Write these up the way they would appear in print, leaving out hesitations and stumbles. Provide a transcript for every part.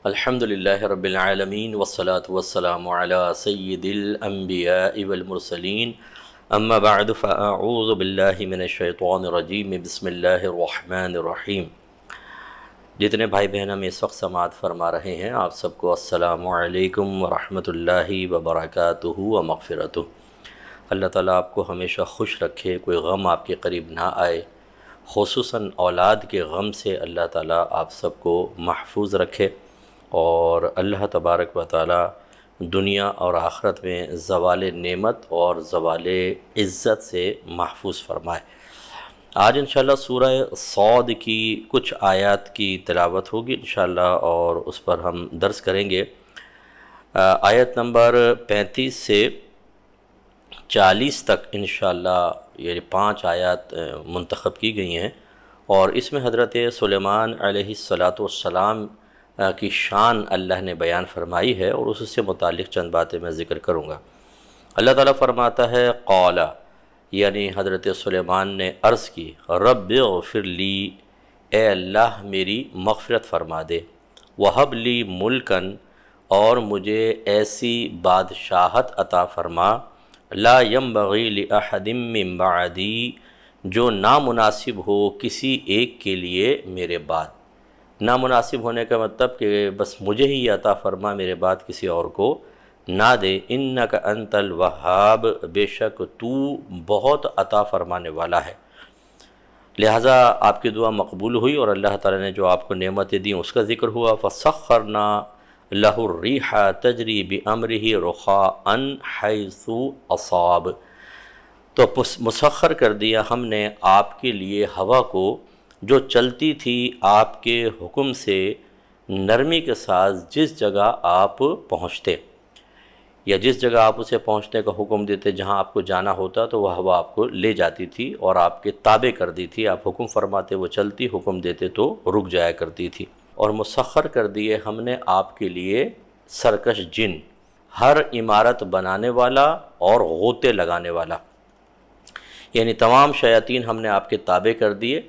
الحمد للہ رب العالمین والصلاة والسلام علی سید الانبیاء والمرسلین اما بعد فاعوذ باللہ من الشیطان الرجیم بسم اللہ الرحمن الرحیم۔ جتنے بھائی بہن ہم اس وقت سماعت فرما رہے ہیں، آپ سب کو السلام علیکم ورحمۃ اللہ وبرکاتہ و مغفرتہ۔ اللہ تعالیٰ آپ کو ہمیشہ خوش رکھے، کوئی غم آپ کے قریب نہ آئے، خصوصاً اولاد کے غم سے اللہ تعالیٰ آپ سب کو محفوظ رکھے، اور اللہ تبارک و تعالیٰ دنیا اور آخرت میں زوال نعمت اور زوال عزت سے محفوظ فرمائے۔ آج انشاءاللہ سورہ صاد کی کچھ آیات کی تلاوت ہوگی انشاءاللہ، اور اس پر ہم درس کریں گے۔ آیت نمبر 35 سے 40 تک انشاءاللہ یہ 5 آیات منتخب کی گئی ہیں، اور اس میں حضرت سلیمان علیہ السلام کی شان اللہ نے بیان فرمائی ہے، اور اس سے متعلق چند باتیں میں ذکر کروں گا۔ اللہ تعالیٰ فرماتا ہے قال، یعنی حضرت سلیمان نے عرض کی، رب اغفر لی، اے اللہ میری مغفرت فرما دے، وہب لی ملکن، اور مجھے ایسی بادشاہت عطا فرما، لا ينبغی لأحد من بعدی، جو نامناسب ہو کسی ایک کے لیے میرے بعد۔ نامناسب ہونے کا مطلب کہ بس مجھے ہی عطا فرما، میرے بعد کسی اور کو نہ دے۔ انک انت الوہاب، بے شک تو بہت عطا فرمانے والا ہے۔ لہٰذا آپ کی دعا مقبول ہوئی، اور اللہ تعالیٰ نے جو آپ کو نعمتیں دیں اس کا ذکر ہوا۔ فسخرنا لہ الریح تجری بامرہ رخاء حیث اصاب، تو مسخر کر دیا ہم نے آپ کے لیے ہوا کو، جو چلتی تھی آپ کے حکم سے نرمی کے ساتھ جس جگہ آپ پہنچتے، یا جس جگہ آپ اسے پہنچنے کا حکم دیتے، جہاں آپ کو جانا ہوتا تو وہ ہوا آپ کو لے جاتی تھی اور آپ کے تابع کر دی تھی۔ آپ حکم فرماتے وہ چلتی، حکم دیتے تو رک جایا کرتی تھی۔ اور مسخر کر دیے ہم نے آپ کے لیے سرکش جن، ہر عمارت بنانے والا اور غوطے لگانے والا، یعنی تمام شیاطین ہم نے آپ کے تابع کر دیے،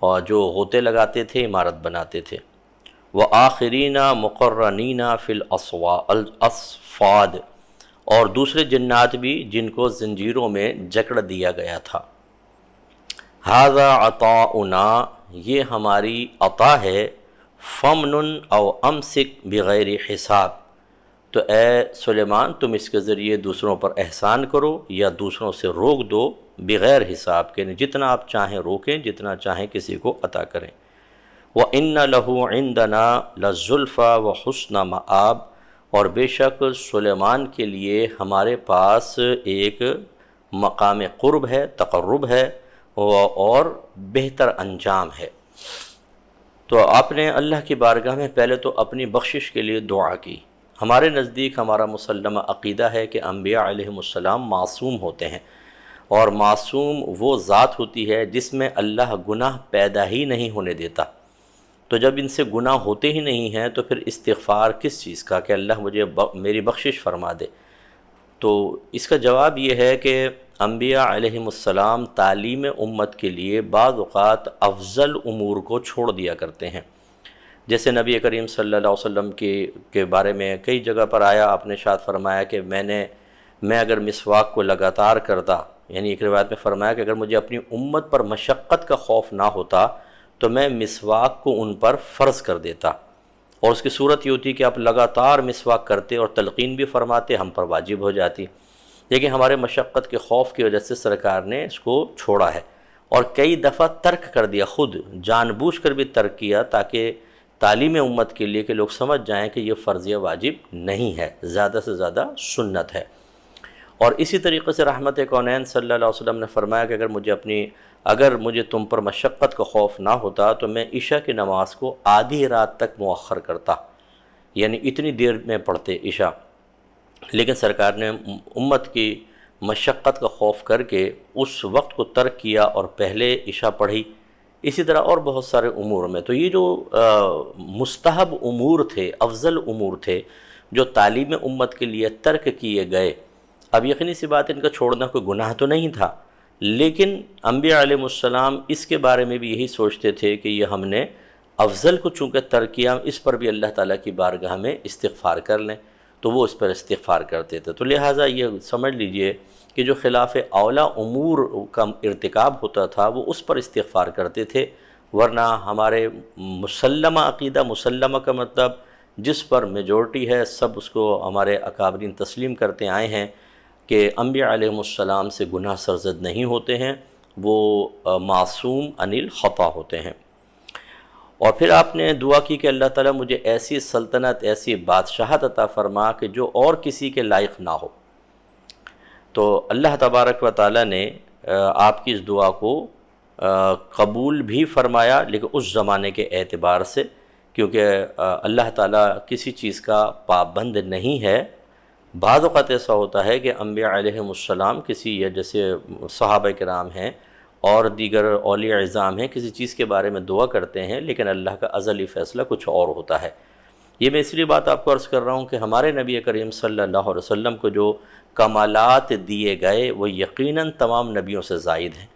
اور جو غوطے لگاتے تھے، عمارت بناتے تھے۔ وآخرین مقرنین فی الاصفاد، اور دوسرے جنات بھی جن کو زنجیروں میں جکڑ دیا گیا تھا۔ ھذا عطاؤنا، یہ ہماری عطا ہے، فمنن او امسک بغیر حساب، تو اے سلیمان تم اس کے ذریعے دوسروں پر احسان کرو یا دوسروں سے روک دو، بغیر حساب کے، جتنا آپ چاہیں روکیں، جتنا چاہیں کسی کو عطا کریں۔ وَإِنَّ لَهُ عِندَنَا لَزُلْفَىٰ وَحُسْنَ مَآب، اور بے شک سلیمان کے لیے ہمارے پاس ایک مقام قرب ہے، تقرب ہے، اور بہتر انجام ہے۔ تو آپ نے اللہ کی بارگاہ میں پہلے تو اپنی بخشش کے لیے دعا کی۔ ہمارے نزدیک ہمارا مسلمہ عقیدہ ہے کہ انبیاء علیہم السلام معصوم ہوتے ہیں، اور معصوم وہ ذات ہوتی ہے جس میں اللہ گناہ پیدا ہی نہیں ہونے دیتا۔ تو جب ان سے گناہ ہوتے ہی نہیں ہیں تو پھر استغفار کس چیز کا کہ اللہ مجھے میری بخشش فرما دے؟ تو اس کا جواب یہ ہے کہ انبیاء علیہم السلام تعلیم امت کے لیے بعض اوقات افضل امور کو چھوڑ دیا کرتے ہیں۔ جیسے نبی کریم صلی اللہ علیہ وسلم کے بارے میں کئی جگہ پر آیا، آپ نے ارشاد فرمایا کہ میں اگر مسواک کو لگاتار کرتا، یعنی ایک روایت میں فرمایا کہ اگر مجھے اپنی امت پر مشقت کا خوف نہ ہوتا تو میں مسواک کو ان پر فرض کر دیتا، اور اس کی صورت یہ ہوتی کہ آپ لگاتار مسواک کرتے اور تلقین بھی فرماتے، ہم پر واجب ہو جاتی، لیکن ہمارے مشقت کے خوف کی وجہ سے سرکار نے اس کو چھوڑا ہے، اور کئی دفعہ ترک کر دیا، خود جان بوجھ کر بھی ترک کیا، تاکہ تعلیم امت کے لیے کہ لوگ سمجھ جائیں کہ یہ فرض یا واجب نہیں ہے، زیادہ سے زیادہ سنت ہے۔ اور اسی طریقے سے رحمت کونین صلی اللہ علیہ وسلم نے فرمایا کہ اگر مجھے تم پر مشقت کا خوف نہ ہوتا تو میں عشاء کی نماز کو آدھی رات تک مؤخر کرتا، یعنی اتنی دیر میں پڑھتے عشاء، لیکن سرکار نے امت کی مشقت کا خوف کر کے اس وقت کو ترک کیا اور پہلے عشاء پڑھی۔ اسی طرح اور بہت سارے امور میں، تو یہ جو مستحب امور تھے، افضل امور تھے جو تعلیم امت کے لیے ترک کیے گئے، اب یقینی سی بات ان کا چھوڑنا کوئی گناہ تو نہیں تھا، لیکن انبیاء علیہ السلام اس کے بارے میں بھی یہی سوچتے تھے کہ یہ ہم نے افضل کو چونکہ ترک کیا، اس پر بھی اللہ تعالیٰ کی بارگاہ میں استغفار کر لیں، تو وہ اس پر استغفار کرتے تھے۔ تو لہٰذا یہ سمجھ لیجئے کہ جو خلاف اولا امور کا ارتکاب ہوتا تھا وہ اس پر استغفار کرتے تھے، ورنہ ہمارے مسلمہ عقیدہ، مسلمہ کا مطلب جس پر میجورٹی ہے، سب اس کو ہمارے اکابرین تسلیم کرتے آئے ہیں کہ انبیاء علیہ السلام سے گناہ سرزد نہیں ہوتے ہیں، وہ معصوم عن الخطا ہوتے ہیں۔ اور پھر آپ نے دعا کی کہ اللہ تعالیٰ مجھے ایسی سلطنت، ایسی بادشاہت عطا فرما کہ جو اور کسی کے لائق نہ ہو۔ تو اللہ تبارک و تعالیٰ نے آپ کی اس دعا کو قبول بھی فرمایا، لیکن اس زمانے کے اعتبار سے، کیونکہ اللہ تعالیٰ کسی چیز کا پابند نہیں ہے۔ بعض اوقات ایسا ہوتا ہے کہ انبیاء علیہ السلام کسی، جیسے صحابہ کرام ہیں اور دیگر اولیاء عظام ہیں، کسی چیز کے بارے میں دعا کرتے ہیں، لیکن اللہ کا ازلی فیصلہ کچھ اور ہوتا ہے۔ یہ میں اس لیے بات آپ کو عرض کر رہا ہوں کہ ہمارے نبی کریم صلی اللہ علیہ وسلم کو جو کمالات دیے گئے وہ یقیناً تمام نبیوں سے زائد ہیں۔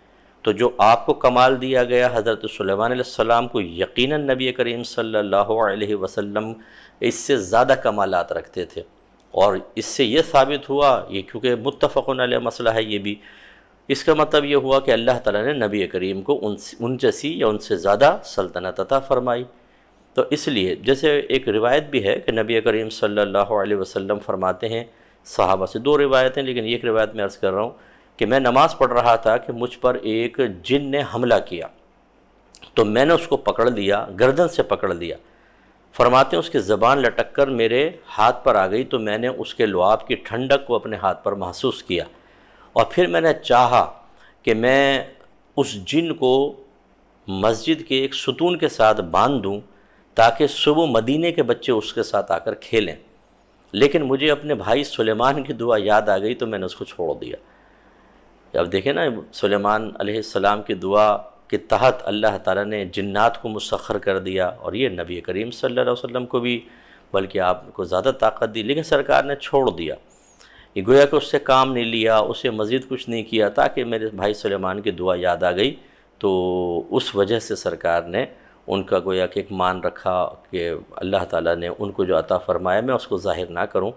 تو جو آپ کو کمال دیا گیا حضرت سلیمان علیہ السلام کو یقیناً نبی کریم صلی اللہ علیہ وسلم اس سے زیادہ کمالات رکھتے تھے، اور اس سے یہ ثابت ہوا، یہ کیونکہ متفق علیہ مسئلہ ہے یہ بھی، اس کا مطلب یہ ہوا کہ اللہ تعالیٰ نے نبی کریم کو ان جیسی یا ان سے زیادہ سلطنت عطا فرمائی۔ تو اس لیے جیسے ایک روایت بھی ہے کہ نبی کریم صلی اللہ علیہ وسلم فرماتے ہیں، صحابہ سے دو روایتیں لیکن ایک روایت میں عرض کر رہا ہوں کہ میں نماز پڑھ رہا تھا کہ مجھ پر ایک جن نے حملہ کیا، تو میں نے اس کو پکڑ لیا، گردن سے پکڑ لیا۔ فرماتے ہیں اس کی زبان لٹک کر میرے ہاتھ پر آ گئی، تو میں نے اس کے لعاب کی ٹھنڈک کو اپنے ہاتھ پر محسوس کیا، اور پھر میں نے چاہا کہ میں اس جن کو مسجد کے ایک ستون کے ساتھ باندھ دوں تاکہ صبح مدینے کے بچے اس کے ساتھ آ کر کھیلیں، لیکن مجھے اپنے بھائی سلیمان کی دعا یاد آ گئی تو میں نے اس کو چھوڑ دیا۔ اب دیکھیں نا، سلیمان علیہ السلام کی دعا کے تحت اللہ تعالیٰ نے جنات کو مسخر کر دیا، اور یہ نبی کریم صلی اللہ علیہ وسلم کو بھی بلکہ آپ کو زیادہ طاقت دی، لیکن سرکار نے چھوڑ دیا۔ یہ گویا کہ اس سے کام نہیں لیا، اسے مزید کچھ نہیں کیا، تاکہ میرے بھائی سلیمان کی دعا یاد آ گئی، تو اس وجہ سے سرکار نے ان کا گویا کہ ایک مان رکھا کہ اللہ تعالیٰ نے ان کو جو عطا فرمایا میں اس کو ظاہر نہ کروں،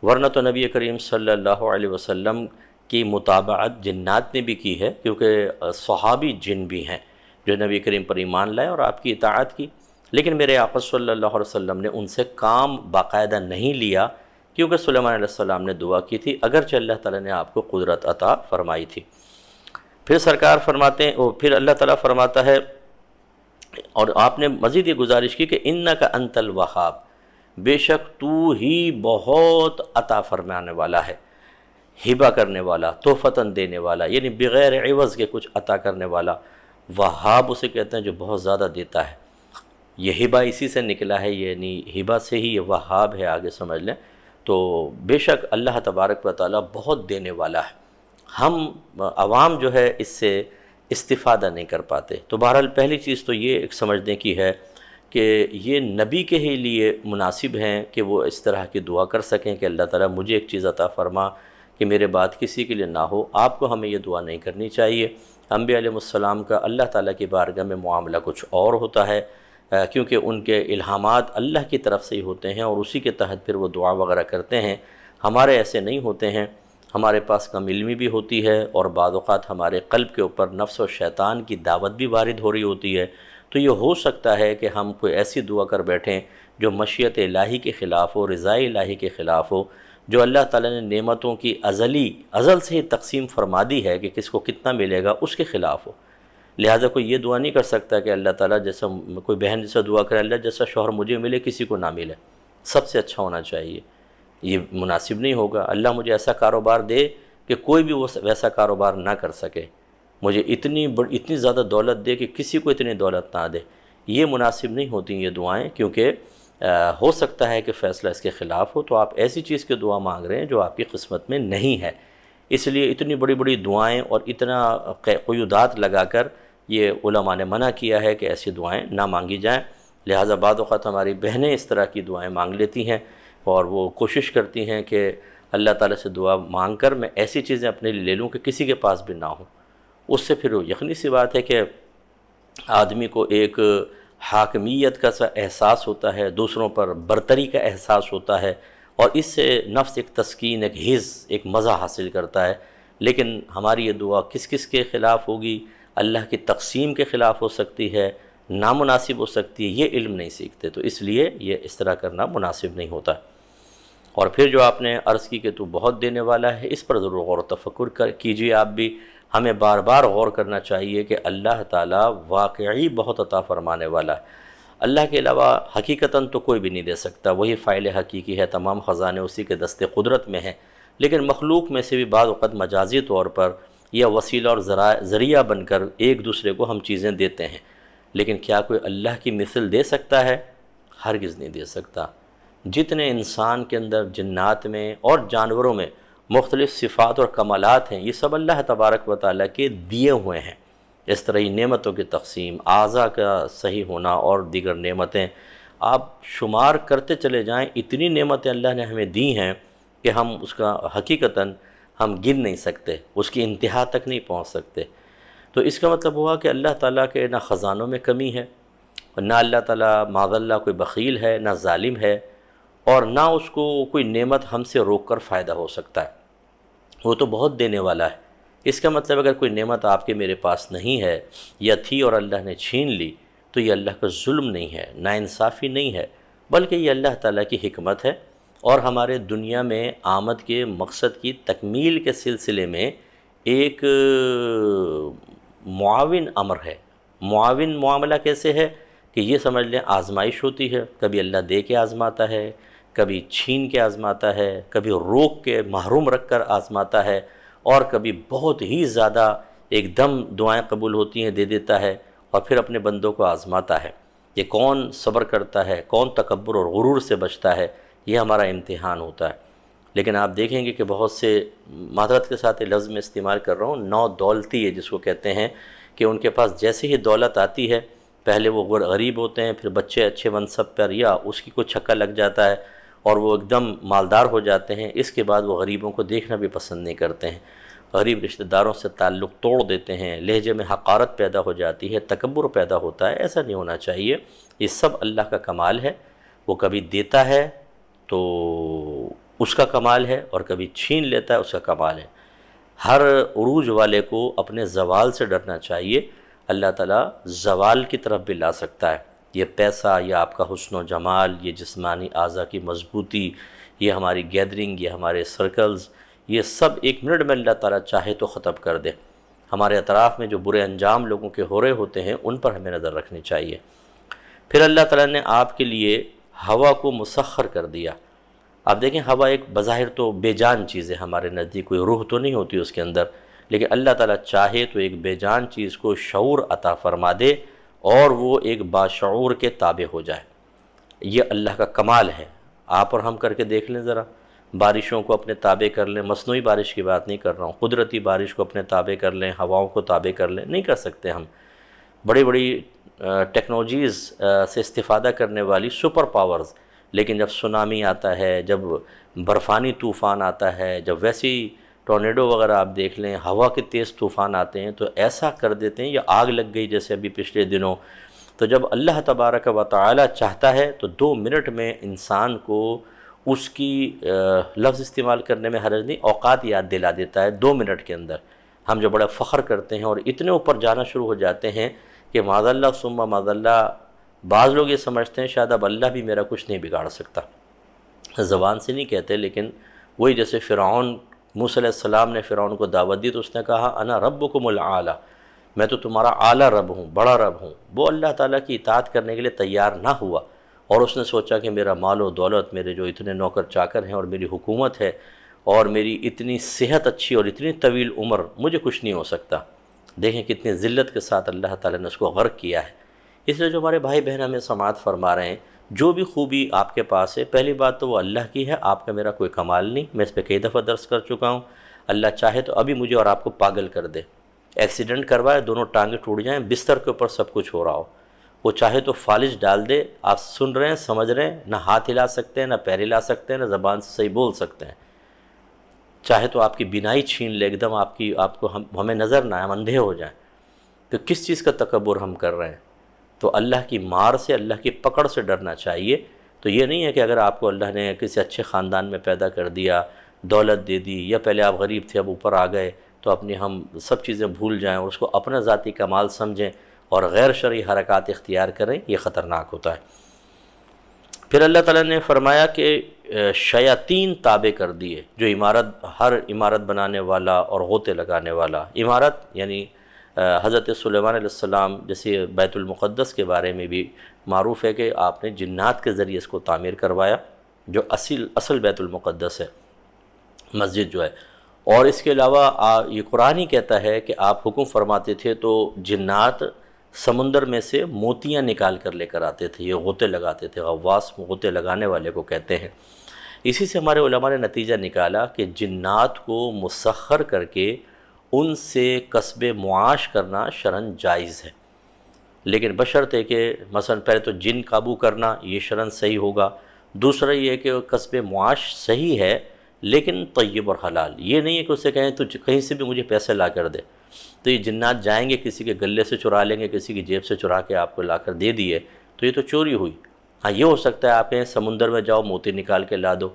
ورنہ تو نبی کریم صلی اللہ علیہ وسلم کی متابعت جنات نے بھی کی ہے، کیونکہ صحابی جن بھی ہیں جو نبی کریم پر ایمان لائے اور آپ کی اطاعت کی، لیکن میرے آقا صلی اللہ علیہ وسلم نے ان سے کام باقاعدہ نہیں لیا، کیونکہ سلیمان علیہ السلام نے دعا کی تھی، اگرچہ اللہ تعالیٰ نے آپ کو قدرت عطا فرمائی تھی۔ پھر سرکار فرماتے ہیں، پھر اللہ تعالیٰ فرماتا ہے، اور آپ نے مزید یہ گزارش کی کہ انک انت الوہاب، بے شک تو ہی بہت عطا فرمانے والا ہے، ہبہ کرنے والا، تحفتاً دینے والا، یعنی بغیر عوض کے کچھ عطا کرنے والا۔ وہاب اسے کہتے ہیں جو بہت زیادہ دیتا ہے، یہ ہبہ اسی سے نکلا ہے، یعنی ہبہ سے ہی یہ وہاب ہے، آگے سمجھ لیں۔ تو بے شک اللہ تبارک و تعالیٰ بہت دینے والا ہے، ہم عوام جو ہے اس سے استفادہ نہیں کر پاتے۔ تو بہرحال پہلی چیز تو یہ ایک سمجھنے کی ہے کہ یہ نبی کے ہی لیے مناسب ہیں کہ وہ اس طرح کی دعا کر سکیں کہ اللہ تعالیٰ مجھے ایک چیز عطا فرما کہ میرے بعد کسی کے لیے نہ ہو۔ آپ کو ہمیں یہ دعا نہیں کرنی چاہیے۔ انبیاء علیہ السلام کا اللہ تعالیٰ کی بارگاہ میں معاملہ کچھ اور ہوتا ہے، کیونکہ ان کے الہامات اللہ کی طرف سے ہی ہوتے ہیں اور اسی کے تحت پھر وہ دعا وغیرہ کرتے ہیں۔ ہمارے ایسے نہیں ہوتے ہیں، ہمارے پاس کم علمی بھی ہوتی ہے، اور بعض اوقات ہمارے قلب کے اوپر نفس و شیطان کی دعوت بھی وارد ہو رہی ہوتی ہے، تو یہ ہو سکتا ہے کہ ہم کوئی ایسی دعا کر بیٹھیں جو مشیت الہی کے خلاف ہو، رضا الہی کے خلاف ہو، جو اللہ تعالیٰ نے نعمتوں کی ازل سے ہی تقسیم فرما دی ہے کہ کس کو کتنا ملے گا، اس کے خلاف ہو۔ لہٰذا کوئی یہ دعا نہیں کر سکتا کہ اللہ تعالیٰ جیسا، کوئی بہن جیسا دعا کرے اللہ جیسا شوہر مجھے ملے کسی کو نہ ملے، سب سے اچھا ہونا چاہیے، یہ مناسب نہیں ہوگا۔ اللہ مجھے ایسا کاروبار دے کہ کوئی بھی وہ ویسا کاروبار نہ کر سکے، مجھے اتنی زیادہ دولت دے کہ کسی کو اتنی دولت نہ دے، یہ مناسب نہیں ہوتی یہ دعائیں، کیونکہ ہو سکتا ہے کہ فیصلہ اس کے خلاف ہو، تو آپ ایسی چیز کی دعا مانگ رہے ہیں جو آپ کی قسمت میں نہیں ہے۔ اس لیے اتنی بڑی بڑی دعائیں اور اتنا قیودات لگا کر یہ علماء نے منع کیا ہے کہ ایسی دعائیں نہ مانگی جائیں۔ لہٰذا بعض اوقات ہماری بہنیں اس طرح کی دعائیں مانگ لیتی ہیں اور وہ کوشش کرتی ہیں کہ اللہ تعالیٰ سے دعا مانگ کر میں ایسی چیزیں اپنے لیے لے لوں کہ کسی کے پاس بھی نہ ہوں۔ اس سے پھر یقینی سی بات ہے کہ آدمی کو ایک حاکمیت کا سا احساس ہوتا ہے، دوسروں پر برتری کا احساس ہوتا ہے، اور اس سے نفس ایک تسکین، ایک حز، ایک مزہ حاصل کرتا ہے۔ لیکن ہماری یہ دعا کس کس کے خلاف ہوگی؟ اللہ کی تقسیم کے خلاف ہو سکتی ہے، نامناسب ہو سکتی ہے، یہ علم نہیں سیکھتے، تو اس لیے یہ اس طرح کرنا مناسب نہیں ہوتا۔ اور پھر جو آپ نے عرض کی کہ تو بہت دینے والا ہے، اس پر ضرور غور و تفکر کیجیے آپ بھی۔ ہمیں بار بار غور کرنا چاہیے کہ اللہ تعالیٰ واقعی بہت عطا فرمانے والا ہے۔ اللہ کے علاوہ حقیقتاً تو کوئی بھی نہیں دے سکتا، وہی فاعل حقیقی ہے، تمام خزانے اسی کے دست قدرت میں ہیں۔ لیکن مخلوق میں سے بھی بعض اوقات مجازی طور پر یا وسیلہ اور ذریعہ بن کر ایک دوسرے کو ہم چیزیں دیتے ہیں، لیکن کیا کوئی اللہ کی مثل دے سکتا ہے؟ ہرگز نہیں دے سکتا۔ جتنے انسان کے اندر، جنات میں اور جانوروں میں مختلف صفات اور کمالات ہیں، یہ سب اللہ تبارک و تعالیٰ کے دیے ہوئے ہیں۔ اس طرح ہی نعمتوں کی تقسیم، اعضاء کا صحیح ہونا اور دیگر نعمتیں آپ شمار کرتے چلے جائیں، اتنی نعمتیں اللہ نے ہمیں دی ہیں کہ ہم اس کا حقیقتاً ہم گن نہیں سکتے، اس کی انتہا تک نہیں پہنچ سکتے۔ تو اس کا مطلب ہوا کہ اللہ تعالیٰ کے نہ خزانوں میں کمی ہے، نہ اللہ تعالیٰ معاذ اللہ کوئی بخیل ہے، نہ ظالم ہے، اور نہ اس کو کوئی نعمت ہم سے روک کر فائدہ ہو سکتا ہے۔ وہ تو بہت دینے والا ہے۔ اس کا مطلب اگر کوئی نعمت آپ کے میرے پاس نہیں ہے یا تھی اور اللہ نے چھین لی، تو یہ اللہ کا ظلم نہیں ہے، ناانصافی نہیں ہے، بلکہ یہ اللہ تعالیٰ کی حکمت ہے، اور ہمارے دنیا میں آمد کے مقصد کی تکمیل کے سلسلے میں ایک معاون امر ہے۔ معاون معاملہ کیسے ہے کہ یہ سمجھ لیں آزمائش ہوتی ہے، کبھی اللہ دے کے آزماتا ہے، کبھی چھین کے آزماتا ہے، کبھی روک کے محروم رکھ کر آزماتا ہے، اور کبھی بہت ہی زیادہ ایک دم دعائیں قبول ہوتی ہیں دے دیتا ہے، اور پھر اپنے بندوں کو آزماتا ہے۔ یہ کون صبر کرتا ہے، کون تکبر اور غرور سے بچتا ہے، یہ ہمارا امتحان ہوتا ہے۔ لیکن آپ دیکھیں گے کہ بہت سے، معذرت کے ساتھ یہ لفظ میں استعمال کر رہا ہوں، نو دولتی ہے جس کو کہتے ہیں، کہ ان کے پاس جیسے ہی دولت آتی ہے، پہلے وہ غریب ہوتے ہیں، پھر بچے اچھے منصب پر یا اس کی کوئی چھکا لگ جاتا ہے اور وہ ایک دم مالدار ہو جاتے ہیں، اس کے بعد وہ غریبوں کو دیکھنا بھی پسند نہیں کرتے ہیں، غریب رشتہ داروں سے تعلق توڑ دیتے ہیں، لہجے میں حقارت پیدا ہو جاتی ہے، تکبر پیدا ہوتا ہے۔ ایسا نہیں ہونا چاہیے۔ یہ سب اللہ کا کمال ہے، وہ کبھی دیتا ہے تو اس کا کمال ہے، اور کبھی چھین لیتا ہے، اس کا کمال ہے۔ ہر عروج والے کو اپنے زوال سے ڈرنا چاہیے۔ اللہ تعالیٰ زوال کی طرف بھی لا سکتا ہے۔ یہ پیسہ یا آپ کا حسن و جمال، یہ جسمانی اعضاء کی مضبوطی، یہ ہماری گیدرنگ، یہ ہمارے سرکلز، یہ سب ایک منٹ میں اللہ تعالیٰ چاہے تو ختم کر دے۔ ہمارے اطراف میں جو برے انجام لوگوں کے ہو رہے ہوتے ہیں، ان پر ہمیں نظر رکھنی چاہیے۔ پھر اللہ تعالیٰ نے آپ کے لیے ہوا کو مسخر کر دیا۔ آپ دیکھیں، ہوا ایک بظاہر تو بے جان چیز ہے، ہمارے نزدیک کوئی روح تو نہیں ہوتی اس کے اندر، لیکن اللہ تعالیٰ چاہے تو ایک بے جان چیز کو شعور عطا فرما دے اور وہ ایک باشعور کے تابع ہو جائے۔ یہ اللہ کا کمال ہے۔ آپ اور ہم کر کے دیکھ لیں ذرا، بارشوں کو اپنے تابع کر لیں، مصنوعی بارش کی بات نہیں کر رہا ہوں، قدرتی بارش کو اپنے تابع کر لیں، ہواؤں کو تابع کر لیں، نہیں کر سکتے ہم۔ بڑی بڑی ٹیکنالوجیز سے استفادہ کرنے والی سپر پاورز، لیکن جب سونامی آتا ہے، جب برفانی طوفان آتا ہے، جب ویسی ٹورنیڈو وغیرہ آپ دیکھ لیں، ہوا کے تیز طوفان آتے ہیں تو ایسا کر دیتے ہیں، یا آگ لگ گئی جیسے ابھی پچھلے دنوں۔ تو جب اللہ تبارک و تعالی چاہتا ہے تو 2 منٹ میں انسان کو اس کی لفظ استعمال کرنے میں حرج نہیں، اوقات یاد دلا دیتا ہے 2 منٹ کے اندر۔ ہم جو بڑا فخر کرتے ہیں اور اتنے اوپر جانا شروع ہو جاتے ہیں کہ معاذ اللہ ثم معاذ اللہ، بعض لوگ یہ سمجھتے ہیں شاید اب اللہ بھی میرا کچھ نہیں بگاڑ سکتا۔ زبان سے نہیں کہتے، لیکن وہی جیسے فرعون، موسیٰ علیہ السلام نے فرعون کو دعوت دی تو اس نے کہا انا ربکم الاعلی، میں تو تمہارا اعلیٰ رب ہوں، بڑا رب ہوں۔ وہ اللہ تعالیٰ کی اطاعت کرنے کے لیے تیار نہ ہوا، اور اس نے سوچا کہ میرا مال و دولت، میرے جو اتنے نوکر چاکر ہیں، اور میری حکومت ہے، اور میری اتنی صحت اچھی اور اتنی طویل عمر، مجھے کچھ نہیں ہو سکتا۔ دیکھیں کتنی ذلت کے ساتھ اللہ تعالیٰ نے اس کو غرق کیا ہے۔ اس لیے جو ہمارے بھائی بہن ہمیں سماعت فرما رہے ہیں، جو بھی خوبی آپ کے پاس ہے، پہلی بات تو وہ اللہ کی ہے، آپ کا میرا کوئی کمال نہیں۔ میں اس پہ کئی دفعہ درس کر چکا ہوں۔ اللہ چاہے تو ابھی مجھے اور آپ کو پاگل کر دے، ایکسیڈنٹ کروائے، دونوں ٹانگیں ٹوٹ جائیں، بستر کے اوپر سب کچھ ہو رہا ہو، وہ چاہے تو فالج ڈال دے، آپ سن رہے ہیں، سمجھ رہے ہیں، نہ ہاتھ ہلا سکتے ہیں، نہ پیر ہلا سکتے ہیں، نہ زبان سے صحیح بول سکتے ہیں، چاہے تو آپ کی بینائی چھین لے، ایک دم آپ کو ہمیں نظر نہ آئے، ہم اندھے ہو جائیں، تو کس چیز کا تکبر ہم کر رہے ہیں؟ تو اللہ کی مار سے، اللہ کی پکڑ سے ڈرنا چاہیے۔ تو یہ نہیں ہے کہ اگر آپ کو اللہ نے کسی اچھے خاندان میں پیدا کر دیا، دولت دے دی، یا پہلے آپ غریب تھے اب اوپر آ گئے، تو اپنی ہم سب چیزیں بھول جائیں اور اس کو اپنا ذاتی کمال سمجھیں اور غیر شرعی حرکات اختیار کریں، یہ خطرناک ہوتا ہے۔ پھر اللہ تعالیٰ نے فرمایا کہ شیاطین تابع کر دیے، جو ہر عمارت بنانے والا اور غوطے لگانے والا، عمارت یعنی حضرت سلیمان علیہ السلام جیسے بیت المقدس کے بارے میں بھی معروف ہے کہ آپ نے جنات کے ذریعے اس کو تعمیر کروایا، جو اصل بیت المقدس ہے، مسجد جو ہے۔ اور اس کے علاوہ یہ قرآن ہی کہتا ہے کہ آپ حکم فرماتے تھے تو جنات سمندر میں سے موتیاں نکال کر لے کر آتے تھے، یہ غوطے لگاتے تھے، غواص غوطے لگانے والے کو کہتے ہیں۔ اسی سے ہمارے علماء نے نتیجہ نکالا کہ جنات کو مسخر کر کے ان سے کسب معاش کرنا شرعاً جائز ہے، لیکن بشرطے کہ مثلا پہلے تو جن قابو کرنا یہ شرعاً صحیح ہوگا، دوسرا یہ کہ کسب معاش صحیح ہے لیکن طیب اور حلال، یہ نہیں ہے کہ اسے کہیں تو کہیں سے بھی مجھے پیسے لا کر دے، تو یہ جنات جائیں گے کسی کے گلے سے چرا لیں گے، کسی کی جیب سے چرا کے آپ کو لا کر دے دیے، تو یہ تو چوری ہوئی۔ ہاں یہ ہو سکتا ہے آپ کہیں سمندر میں جاؤ موتی نکال کے لا دو،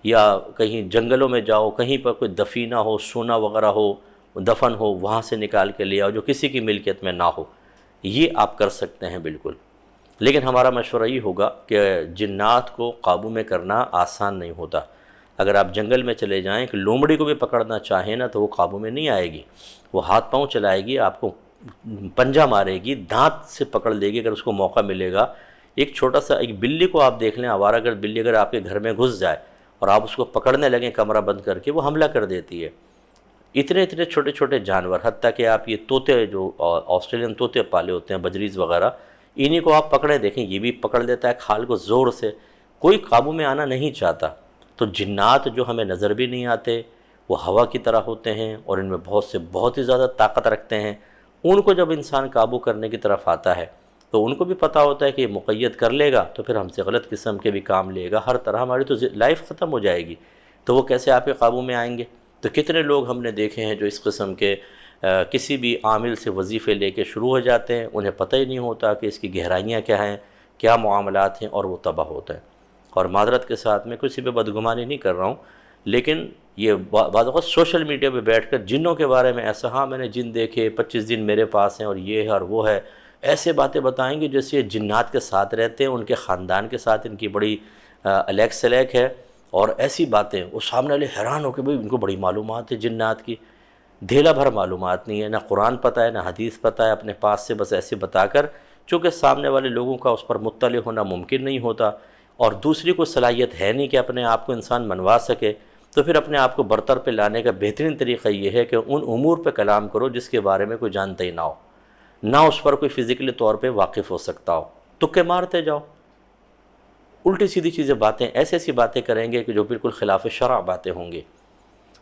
یا کہیں جنگلوں میں جاؤ کہیں پر کوئی دفینہ ہو، سونا وغیرہ ہو، دفن ہو، وہاں سے نکال کے لے آؤ جو کسی کی ملکیت میں نہ ہو، یہ آپ کر سکتے ہیں بالکل۔ لیکن ہمارا مشورہ یہ ہوگا کہ جنات کو قابو میں کرنا آسان نہیں ہوتا۔ اگر آپ جنگل میں چلے جائیں کہ لومڑی کو بھی پکڑنا چاہیں نا تو وہ قابو میں نہیں آئے گی، وہ ہاتھ پاؤں چلائے گی، آپ کو پنجہ مارے گی، دانت سے پکڑ لے گی اگر اس کو موقع ملے گا۔ ایک چھوٹا سا ایک بلی کو آپ دیکھ لیں، آوارہ گرد بلی اگر آپ کے گھر میں گھس جائے اور آپ اس کو پکڑنے لگیں کمرہ بند کر کے، وہ حملہ کر دیتی ہے۔ اتنے چھوٹے چھوٹے جانور، حتیٰ کہ آپ یہ طوطے جو آسٹریلین طوطے پالے ہوتے ہیں بجریز وغیرہ، انہی کو آپ پکڑیں دیکھیں، یہ بھی پکڑ لیتا ہے کھال کو زور سے، کوئی قابو میں آنا نہیں چاہتا۔ تو جنات جو ہمیں نظر بھی نہیں آتے، وہ ہوا کی طرح ہوتے ہیں اور ان میں بہت ہی زیادہ طاقت رکھتے ہیں، ان کو جب انسان قابو کرنے کی طرف آتا ہے تو ان کو بھی پتہ ہوتا ہے کہ یہ مقید کر لے گا تو پھر ہم سے غلط قسم کے بھی کام لے گا، ہر طرح ہماری تو لائف ختم ہو جائے گی، تو وہ کیسے آپ کے قابو میں آئیں گے؟ تو کتنے لوگ ہم نے دیکھے ہیں جو اس قسم کے کسی بھی عامل سے وظیفے لے کے شروع ہو جاتے ہیں، انہیں پتہ ہی نہیں ہوتا کہ اس کی گہرائیاں کیا ہیں، کیا معاملات ہیں، اور وہ تباہ ہوتا ہے۔ اور معذرت کے ساتھ میں کسی پہ بدگمانی نہیں کر رہا ہوں، لیکن یہ بعض اوقات سوشل میڈیا پہ بیٹھ کر جنوں کے بارے میں ایسا، ہاں میں نے جن دیکھے 25 دن میرے پاس ہیں اور یہ ہے اور وہ ہے، ایسے باتیں بتائیں گے جیسے یہ جنات کے ساتھ رہتے ہیں، ان کے خاندان کے ساتھ ان کی بڑی الیک سلیک ہے، اور ایسی باتیں وہ سامنے والے حیران ہو کہ بھئی ان کو بڑی معلومات ہے جنات کی، دھیلا بھر معلومات نہیں ہے، نہ قرآن پتہ ہے نہ حدیث پتہ ہے، اپنے پاس سے بس ایسے بتا کر، چونکہ سامنے والے لوگوں کا اس پر مطلع ہونا ممکن نہیں ہوتا، اور دوسری کو صلاحیت ہے نہیں کہ اپنے آپ کو انسان منوا سکے، تو پھر اپنے آپ کو برتر پہ لانے کا بہترین طریقہ یہ ہے کہ ان امور پہ کلام کرو جس کے بارے میں کوئی جانتا ہی نہ ہو، نہ اس پر کوئی فزیکلی طور پہ واقف ہو سکتا ہو، تکے مارتے جاؤ، الٹی سیدھی چیزیں باتیں، ایسی باتیں کریں گے کہ جو بالکل خلاف شرع باتیں ہوں گی۔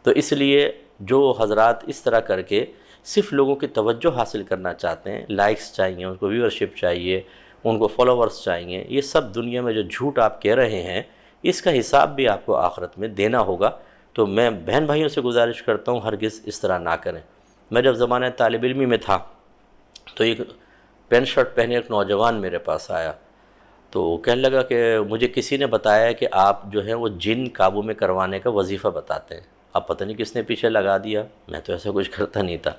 تو اس لیے جو حضرات اس طرح کر کے صرف لوگوں کی توجہ حاصل کرنا چاہتے ہیں، لائکس چاہیے، ان کو ویورشپ چاہیے، ان کو فالوورز چاہیے، یہ سب دنیا میں جو جھوٹ آپ کہہ رہے ہیں اس کا حساب بھی آپ کو آخرت میں دینا ہوگا۔ تو میں بہن بھائیوں سے گزارش کرتا ہوں ہرگز اس طرح نہ کریں۔ میں جب زمانہ طالب علمی میں تھا تو ایک پینٹ شرٹ پہنے ایک نوجوان میرے پاس آیا، تو کہنے لگا کہ مجھے کسی نے بتایا ہے کہ آپ جو ہیں وہ جن قابو میں کروانے کا وظیفہ بتاتے ہیں، اب پتہ نہیں کس نے پیچھے لگا دیا، میں تو ایسا کچھ کرتا نہیں تھا۔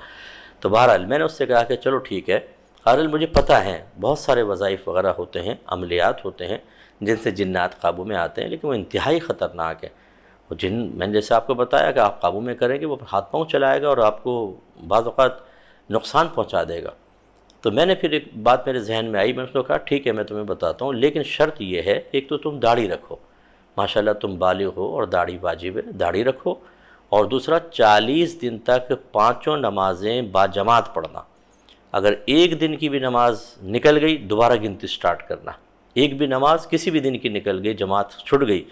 تو بہرحال میں نے اس سے کہا کہ چلو ٹھیک ہے، بہرحال مجھے پتہ ہے بہت سارے وظائف وغیرہ ہوتے ہیں، عملیات ہوتے ہیں جن سے جنات قابو میں آتے ہیں، لیکن وہ انتہائی خطرناک ہے۔ وہ جن میں نے جیسے آپ کو بتایا کہ آپ قابو میں کریں گے، وہ ہاتھ پاؤں چلائے گا اور آپ کو بعض اوقات نقصان پہنچا دے گا۔ تو میں نے پھر ایک بات میرے ذہن میں آئی، میں نے اس کو کہا ٹھیک ہے میں تمہیں بتاتا ہوں، لیکن شرط یہ ہے ایک تو تم داڑھی رکھو، ماشاءاللہ تم بالغ ہو اور داڑھی واجب ہے، داڑھی رکھو، اور دوسرا 40 دن تک 5 نمازیں باجماعت پڑھنا، اگر ایک دن کی بھی نماز نکل گئی دوبارہ گنتی سٹارٹ کرنا، ایک بھی نماز کسی بھی دن کی نکل گئی، جماعت چھٹ گئی،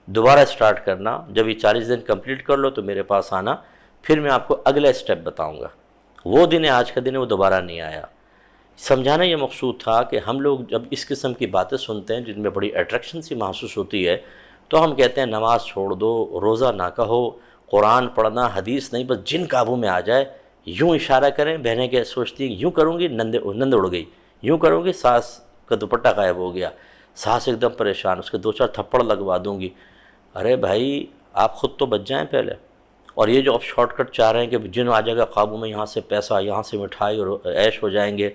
دوبارہ سٹارٹ کرنا، جب یہ 40 دن کمپلیٹ کر لو تو میرے پاس آنا، پھر میں آپ کو اگلا اسٹیپ بتاؤں گا۔ وہ دن آج کا دن ہے، وہ دوبارہ نہیں آیا۔ سمجھانا یہ مقصود تھا کہ ہم لوگ جب اس قسم کی باتیں سنتے ہیں جن میں بڑی اٹریکشن سی محسوس ہوتی ہے، تو ہم کہتے ہیں نماز چھوڑ دو، روزہ نہ کہو، قرآن پڑھنا، حدیث نہیں، بس جن قابو میں آ جائے، یوں اشارہ کریں، بہنیں کہ سوچتی ہیں یوں کروں گی نند اڑ گئی، یوں کروں گی ساس کا دوپٹہ غائب ہو گیا، ساس ایک دم پریشان، اس کے 2-4 تھپڑ لگوا دوں گی۔ ارے بھائی آپ خود تو بچ جائیں پہلے، اور یہ جو آپ شارٹ کٹ چاہ رہے ہیں کہ جن آ جائے گا قابو میں، یہاں سے پیسہ، یہاں سے مٹھائی اور عیش ہو جائیں گے،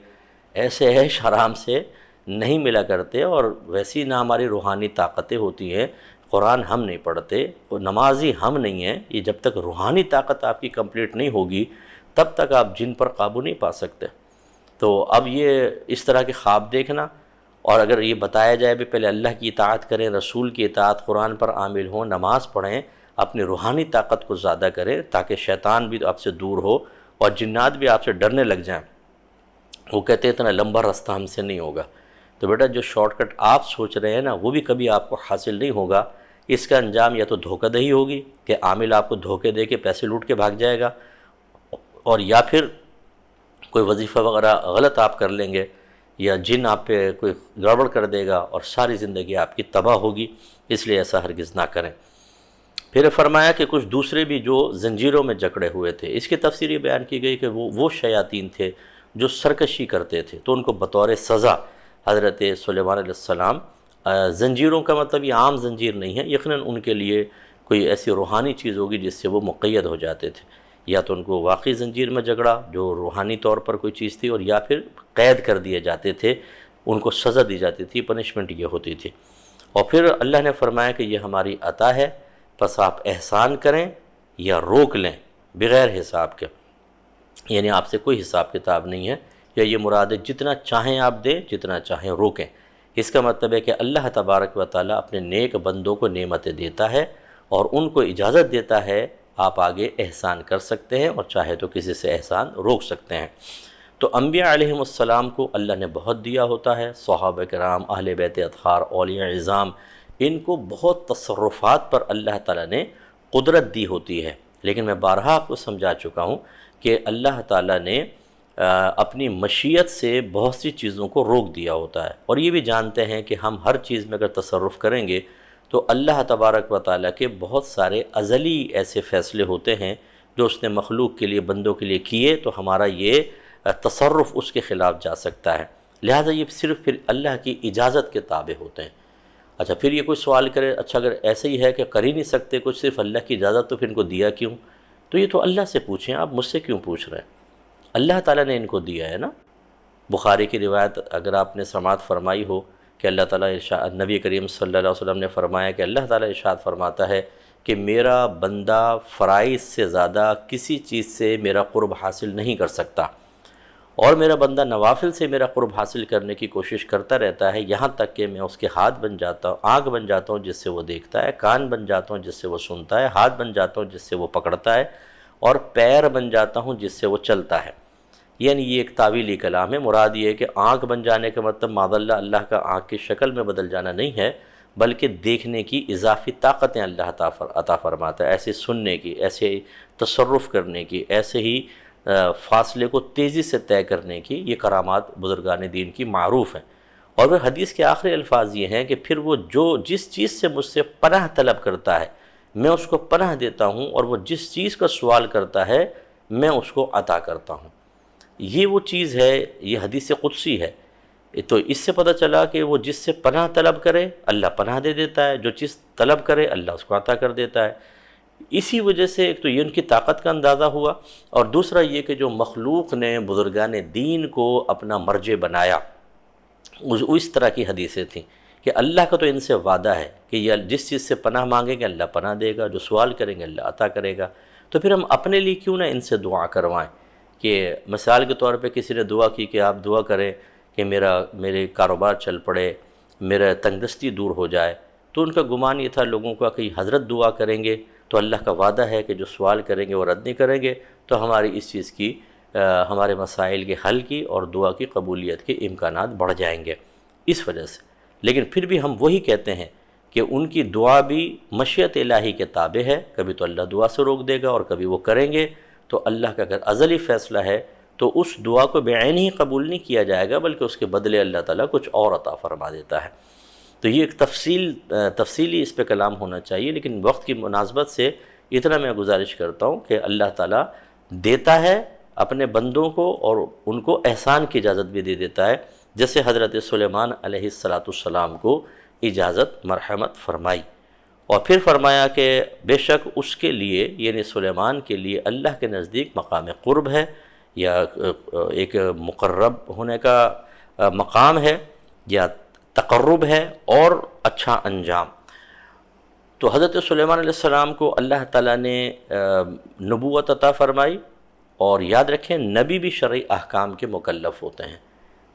ایسے عیش حرام سے نہیں ملا کرتے، اور ویسی نہ ہماری روحانی طاقتیں ہوتی ہیں۔ قرآن ہم نہیں پڑھتے، نمازی ہم نہیں ہیں، یہ جب تک روحانی طاقت آپ کی کمپلیٹ نہیں ہوگی تب تک آپ جن پر قابو نہیں پا سکتے۔ تو اب یہ اس طرح کے خواب دیکھنا، اور اگر یہ بتایا جائے بھی پہلے اللہ کی اطاعت کریں، رسول کی اطاعت، قرآن پر عامل ہوں، نماز پڑھیں، اپنی روحانی طاقت کو زیادہ کریں تاکہ شیطان بھی آپ سے دور ہو اور جنات بھی آپ سے ڈرنے لگ جائیں۔ وہ کہتے ہیں اتنا لمبا راستہ ہم سے نہیں ہوگا۔ تو بیٹا جو شارٹ کٹ آپ سوچ رہے ہیں نا وہ بھی کبھی آپ کو حاصل نہیں ہوگا، اس کا انجام یا تو دھوکہ دہی ہوگی کہ عامل آپ کو دھوکے دے کے پیسے لوٹ کے بھاگ جائے گا، اور یا پھر کوئی وظیفہ وغیرہ غلط آپ کر لیں گے، یا جن آپ پہ کوئی گڑبڑ کر دے گا اور ساری زندگی آپ کی تباہ ہوگی، اس لیے ایسا ہرگز نہ کریں۔ پھر فرمایا کہ کچھ دوسرے بھی جو زنجیروں میں جکڑے ہوئے تھے، اس کی تفسیر یہ بیان کی گئی کہ وہ شیاطین تھے جو سرکشی کرتے تھے، تو ان کو بطور سزا حضرت سلیمان علیہ السلام، زنجیروں کا مطلب یہ عام زنجیر نہیں ہے، یقیناً ان کے لیے کوئی ایسی روحانی چیز ہوگی جس سے وہ مقید ہو جاتے تھے، یا تو ان کو واقعی زنجیر میں جگڑا جو روحانی طور پر کوئی چیز تھی، اور یا پھر قید کر دیے جاتے تھے، ان کو سزا دی جاتی تھی، پنشمنٹ یہ ہوتی تھی۔ اور پھر اللہ نے فرمایا کہ یہ ہماری عطا ہے، پس آپ احسان کریں یا روک لیں بغیر حساب کے، یعنی آپ سے کوئی حساب کتاب نہیں ہے، یا یہ مراد ہے جتنا چاہیں آپ دیں، جتنا چاہیں روکیں۔ اس کا مطلب ہے کہ اللہ تبارک و تعالیٰ اپنے نیک بندوں کو نعمتیں دیتا ہے اور ان کو اجازت دیتا ہے آپ آگے احسان کر سکتے ہیں، اور چاہے تو کسی سے احسان روک سکتے ہیں۔ تو انبیاء علیہم السلام کو اللہ نے بہت دیا ہوتا ہے، صحابہ کرام، اہل بیت اطہار، اولیاء عظام، ان کو بہت تصرفات پر اللہ تعالیٰ نے قدرت دی ہوتی ہے، لیکن میں بارہا آپ کو سمجھا چکا ہوں کہ اللہ تعالیٰ نے اپنی مشیت سے بہت سی چیزوں کو روک دیا ہوتا ہے، اور یہ بھی جانتے ہیں کہ ہم ہر چیز میں اگر تصرف کریں گے تو اللہ تبارک و تعالیٰ کے بہت سارے ازلی ایسے فیصلے ہوتے ہیں جو اس نے مخلوق کے لیے، بندوں کے لیے کیے، تو ہمارا یہ تصرف اس کے خلاف جا سکتا ہے، لہٰذا یہ صرف پھر اللہ کی اجازت کے تابع ہوتے ہیں۔ اچھا پھر یہ کوئی سوال کرے، اچھا اگر ایسے ہی ہے کہ کر ہی نہیں سکتے کچھ، صرف اللہ کی اجازت، تو پھر ان کو دیا کیوں؟ تو یہ تو اللہ سے پوچھیں، آپ مجھ سے کیوں پوچھ رہے ہیں؟ اللہ تعالیٰ نے ان کو دیا ہے نا۔ بخاری کی روایت اگر آپ نے سماعت فرمائی ہو کہ اللہ تعالیٰ نبی کریم صلی اللہ علیہ وسلم نے فرمایا کہ اللہ تعالیٰ ارشاد فرماتا ہے کہ میرا بندہ فرائض سے زیادہ کسی چیز سے میرا قرب حاصل نہیں کر سکتا، اور میرا بندہ نوافل سے میرا قرب حاصل کرنے کی کوشش کرتا رہتا ہے، یہاں تک کہ میں اس کے ہاتھ بن جاتا ہوں، آنکھ بن جاتا ہوں جس سے وہ دیکھتا ہے، کان بن جاتا ہوں جس سے وہ سنتا ہے، ہاتھ بن جاتا ہوں جس سے وہ پکڑتا ہے، اور پیر بن جاتا ہوں جس سے وہ چلتا ہے۔ یعنی یہ ایک تعویلی کلام ہے، مراد یہ ہے کہ آنکھ بن جانے کا مطلب معاذ اللہ کا آنکھ کی شکل میں بدل جانا نہیں ہے، بلکہ دیکھنے کی اضافی طاقتیں اللہ عطا فرماتا ہے، ایسے سننے کی، ایسے تصرف کرنے کی، ایسے ہی فاصلے کو تیزی سے طے کرنے کی، یہ کرامات بزرگان دین کی معروف ہیں۔ اور پھر حدیث کے آخری الفاظ یہ ہیں کہ پھر وہ جس چیز سے مجھ سے پناہ طلب کرتا ہے میں اس کو پناہ دیتا ہوں، اور وہ جس چیز کا سوال کرتا ہے میں اس کو عطا کرتا ہوں۔ یہ وہ چیز ہے، یہ حدیث قدسی ہے، تو اس سے پتہ چلا کہ وہ جس سے پناہ طلب کرے اللہ پناہ دے دیتا ہے، جو چیز طلب کرے اللہ اس کو عطا کر دیتا ہے۔ اسی وجہ سے ایک تو یہ ان کی طاقت کا اندازہ ہوا، اور دوسرا یہ کہ جو مخلوق نے بزرگان دین کو اپنا مرجع بنایا، اس طرح کی حدیثیں تھیں کہ اللہ کا تو ان سے وعدہ ہے کہ یہ جس چیز سے پناہ مانگیں گے اللہ پناہ دے گا، جو سوال کریں گے اللہ عطا کرے گا، تو پھر ہم اپنے لیے کیوں نہ ان سے دعا کروائیں؟ کہ مثال کے طور پہ کسی نے دعا کی کہ آپ دعا کریں کہ میرے کاروبار چل پڑے، میرا تنگ دستی دور ہو جائے، تو ان کا گمان یہ تھا لوگوں کا کہ حضرت دعا کریں گے تو اللہ کا وعدہ ہے کہ جو سوال کریں گے وہ رد نہیں کریں گے، تو ہماری اس چیز کی، ہمارے مسائل کے حل کی اور دعا کی قبولیت کے امکانات بڑھ جائیں گے اس وجہ سے۔ لیکن پھر بھی ہم وہی کہتے ہیں کہ ان کی دعا بھی مشیت الہی کے تابع ہے، کبھی تو اللہ دعا سے روک دے گا اور کبھی وہ کریں گے، تو اللہ کا اگر ازلی فیصلہ ہے تو اس دعا کو بعین ہی قبول نہیں کیا جائے گا، بلکہ اس کے بدلے اللہ تعالیٰ کچھ اور عطا فرما دیتا ہے۔ تو یہ ایک تفصیلی اس پہ کلام ہونا چاہیے، لیکن وقت کی مناسبت سے اتنا میں گزارش کرتا ہوں کہ اللہ تعالیٰ دیتا ہے اپنے بندوں کو، اور ان کو احسان کی اجازت بھی دے دیتا ہے، جیسے حضرت سلیمان علیہ السلام کو اجازت مرحمت فرمائی، اور پھر فرمایا کہ بے شک اس کے لیے یعنی سلیمان کے لیے اللہ کے نزدیک مقام قرب ہے، یا ایک مقرب ہونے کا مقام ہے، یا تقرب ہے اور اچھا انجام۔ تو حضرت سلیمان علیہ السلام کو اللہ تعالیٰ نے نبوت عطا فرمائی، اور یاد رکھیں نبی بھی شرعی احکام کے مکلف ہوتے ہیں۔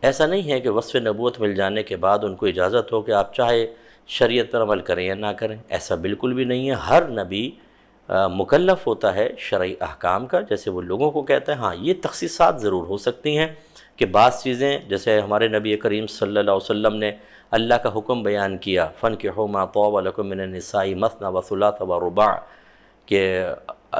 ایسا نہیں ہے کہ وصف نبوت مل جانے کے بعد ان کو اجازت ہو کہ آپ چاہے شریعت پر عمل کریں یا نہ کریں، ایسا بالکل بھی نہیں ہے۔ ہر نبی مکلف ہوتا ہے شرعی احکام کا، جیسے وہ لوگوں کو کہتا ہے۔ ہاں یہ تخصیصات ضرور ہو سکتی ہیں کہ بعض چیزیں، جیسے ہمارے نبی کریم صلی اللہ علیہ وسلم نے اللہ کا حکم بیان کیا، فَانْكِحُوا مَا طَابَ لَكُم مِّنَ النِّسَاءِ مَثْنَىٰ وَثُلَاثَ وَرُبَاعَ، کہ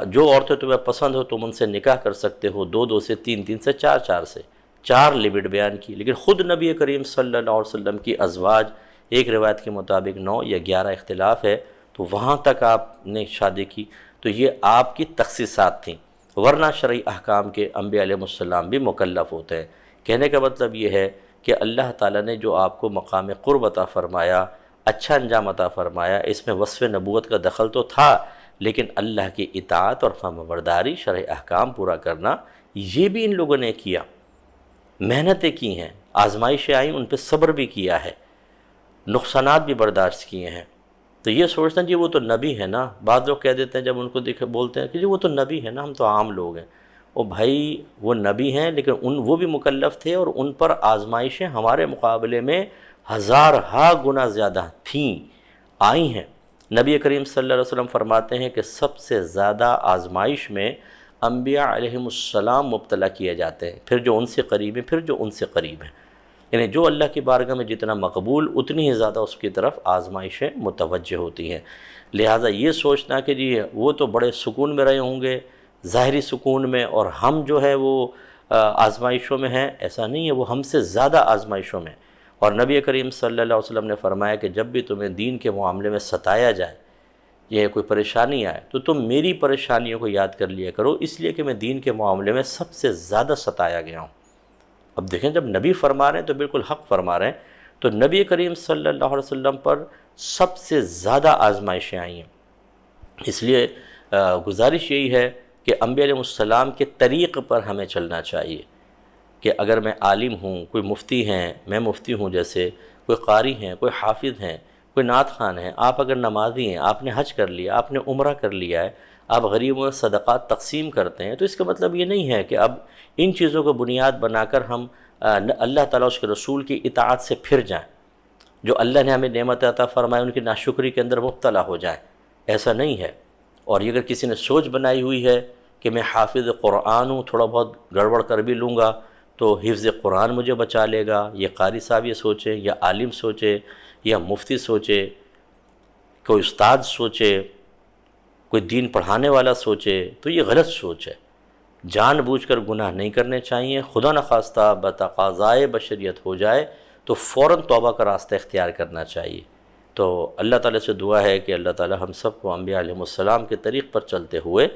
جو عورتیں تمہیں پسند ہو تم ان سے نکاح کر سکتے ہو، 2 سے 3 سے 4 سے 4 لمٹ بیان کی۔ لیکن خود نبی کریم صلی اللہ علیہ وسلم کی ازواج ایک روایت کے مطابق 9 یا 11 اختلاف ہے، تو وہاں تک آپ نے شادی کی، تو یہ آپ کی تخصیصات تھیں، ورنہ شرعی احکام کے انبیاء علیہ السلام بھی مکلف ہوتے ہیں۔ کہنے کا مطلب یہ ہے کہ اللہ تعالیٰ نے جو آپ کو مقام قرب عطا فرمایا، اچھا انجام عطا فرمایا، اس میں وصف نبوت کا دخل تو تھا، لیکن اللہ کی اطاعت اور فرمانبرداری، شرعی احکام پورا کرنا، یہ بھی ان لوگوں نے کیا، محنتیں کی ہیں، آزمائشیں آئیں ان پہ صبر بھی کیا ہے، نقصانات بھی برداشت کیے ہیں۔ تو یہ سوچتے ہیں جی وہ تو نبی ہے نا، بعض لوگ کہہ دیتے ہیں جب ان کو بولتے ہیں کہ جی وہ تو نبی ہے نا، ہم تو عام لوگ ہیں۔ او بھائی وہ نبی ہیں، لیکن وہ بھی مکلف تھے، اور ان پر آزمائشیں ہمارے مقابلے میں ہزارہا گنا زیادہ تھیں، آئی ہیں۔ نبی کریم صلی اللہ علیہ وسلم فرماتے ہیں کہ سب سے زیادہ آزمائش میں انبیاء علیہم السلام مبتلا کیے جاتے ہیں، پھر جو ان سے قریب ہیں، پھر جو ان سے قریب ہیں، یعنی جو اللہ کی بارگاہ میں جتنا مقبول، اتنی ہی زیادہ اس کی طرف آزمائشیں متوجہ ہوتی ہیں۔ لہٰذا یہ سوچنا کہ جی وہ تو بڑے سکون میں رہے ہوں گے، ظاہری سکون میں، اور ہم جو ہے وہ آزمائشوں میں ہیں، ایسا نہیں ہے، وہ ہم سے زیادہ آزمائشوں میں۔ اور نبی کریم صلی اللہ علیہ وسلم نے فرمایا کہ جب بھی تمہیں دین کے معاملے میں ستایا جائے، یہ کوئی پریشانی آئے، تو تم میری پریشانیوں کو یاد کر لیا کرو، اس لیے کہ میں دین کے معاملے میں سب سے زیادہ ستایا گیا ہوں۔ اب دیکھیں جب نبی فرما رہے ہیں تو بالکل حق فرما رہے ہیں، تو نبی کریم صلی اللہ علیہ وسلم پر سب سے زیادہ آزمائشیں آئی ہیں۔ اس لیے گزارش یہی ہے کہ انبیاء علیہ السلام کے طریق پر ہمیں چلنا چاہیے، کہ اگر میں عالم ہوں، کوئی مفتی ہیں، میں مفتی ہوں جیسے، کوئی قاری ہیں، کوئی حافظ ہیں، کوئی نعت خوان ہیں، آپ اگر نمازی ہیں، آپ نے حج کر لیا، آپ نے عمرہ کر لیا ہے، آپ غریبوں میں صدقات تقسیم کرتے ہیں، تو اس کا مطلب یہ نہیں ہے کہ اب ان چیزوں کو بنیاد بنا کر ہم اللہ تعالیٰ اس کے رسول کی اطاعت سے پھر جائیں، جو اللہ نے ہمیں نعمت عطا فرمائے ان کی ناشکری کے اندر مبتلا ہو جائیں، ایسا نہیں ہے۔ اور یہ اگر کسی نے سوچ بنائی ہوئی ہے کہ میں حافظ قرآن ہوں، تھوڑا بہت گڑبڑ کر بھی لوں گا تو حفظ قرآن مجھے بچا لے گا، یہ قاری صاحب یہ سوچے، یا عالم سوچے، یا مفتی سوچے، کوئی استاد سوچے، کوئی دین پڑھانے والا سوچے، تو یہ غلط سوچ ہے۔ جان بوجھ کر گناہ نہیں کرنے چاہیے، خدا نخواستہ بتقاضائے بشریت ہو جائے تو فوراً توبہ کا راستہ اختیار کرنا چاہیے۔ تو اللہ تعالیٰ سے دعا ہے کہ اللہ تعالیٰ ہم سب کو انبیاء علیہ السلام کے طریق پر چلتے ہوئے،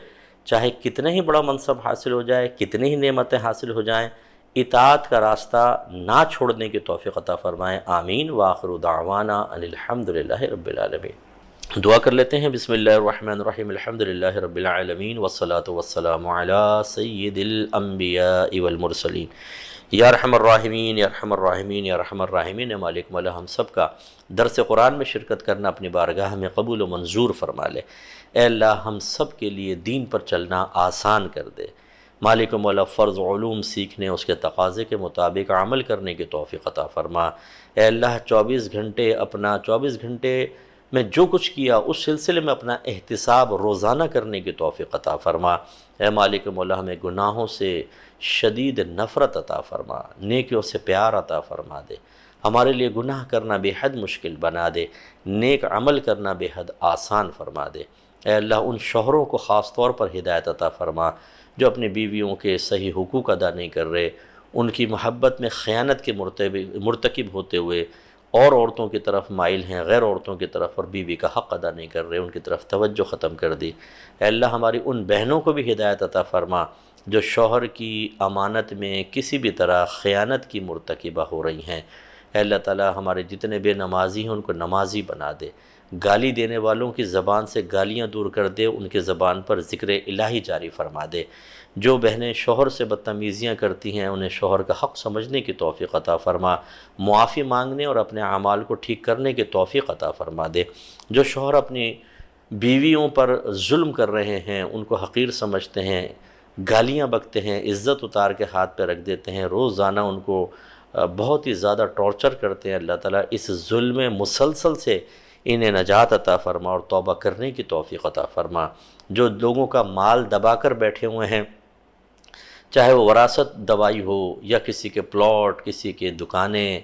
چاہے کتنے ہی بڑا منصب حاصل ہو جائے، کتنی ہی نعمتیں حاصل ہو جائیں، اطاعت کا راستہ نہ چھوڑنے کی توفیق عطا فرمائیں۔ آمین۔ وآخر دعوانا ان الحمدللہ رب العالمین۔ دعا کر لیتے ہیں۔ بسم اللہ الرحمن الرحیم، الحمدللہ رب العالمین، والصلاة والسلام علی سید الانبیاء والمرسلین۔ یا ارحم الراحمین، یا ارحم الراحمین، یا ارحم الراحمین، یا مالک مولا ہم سب کا درس قرآن میں شرکت کرنا اپنی بارگاہ میں قبول و منظور فرما لے۔ اے اللہ ہم سب کے لیے دین پر چلنا آسان کر دے۔ مالک و مولا فرض علوم سیکھنے، اس کے تقاضے کے مطابق عمل کرنے کی توفیق عطا فرما۔ اے اللہ 24 گھنٹے میں جو کچھ کیا اس سلسلے میں اپنا احتساب روزانہ کرنے کی توفیق عطا فرما۔ اے مالک و مولا ہمیں گناہوں سے شدید نفرت عطا فرما، نیکیوں سے پیار عطا فرما دے۔ ہمارے لیے گناہ کرنا بے حد مشکل بنا دے، نیک عمل کرنا بے حد آسان فرما دے۔ اے اللہ ان شوہروں کو خاص طور پر ہدایت عطا فرما جو اپنی بیویوں کے صحیح حقوق ادا نہیں کر رہے، ان کی محبت میں خیانت کے مرتکب ہوتے ہوئے اور عورتوں کی طرف مائل ہیں، غیر عورتوں کی طرف، اور بیوی کا حق ادا نہیں کر رہے، ان کی طرف توجہ ختم کر دی۔ اے اللہ ہماری ان بہنوں کو بھی ہدایت عطا فرما جو شوہر کی امانت میں کسی بھی طرح خیانت کی مرتکبہ ہو رہی ہیں، اے اللہ تعالیٰ ہمارے جتنے بے نمازی ہیں ان کو نمازی بنا دے، گالی دینے والوں کی زبان سے گالیاں دور کر دے، ان کے زبان پر ذکر الہی جاری فرما دے، جو بہنیں شوہر سے بدتمیزیاں کرتی ہیں انہیں شوہر کا حق سمجھنے کی توفیق عطا فرما، معافی مانگنے اور اپنے اعمال کو ٹھیک کرنے کی توفیق عطا فرما دے، جو شوہر اپنی بیویوں پر ظلم کر رہے ہیں ان کو حقیر سمجھتے ہیں، گالیاں بکتے ہیں، عزت اتار کے ہاتھ پہ رکھ دیتے ہیں، روزانہ ان کو بہت ہی زیادہ ٹارچر کرتے ہیں، اللہ تعالیٰ اس ظلم مسلسل سے انہیں نجات عطا فرما اور توبہ کرنے کی توفیق عطا فرما، جو لوگوں کا مال دبا کر بیٹھے ہوئے ہیں، چاہے وہ وراثت دوائی ہو یا کسی کے پلاٹ، کسی کے دکانیں،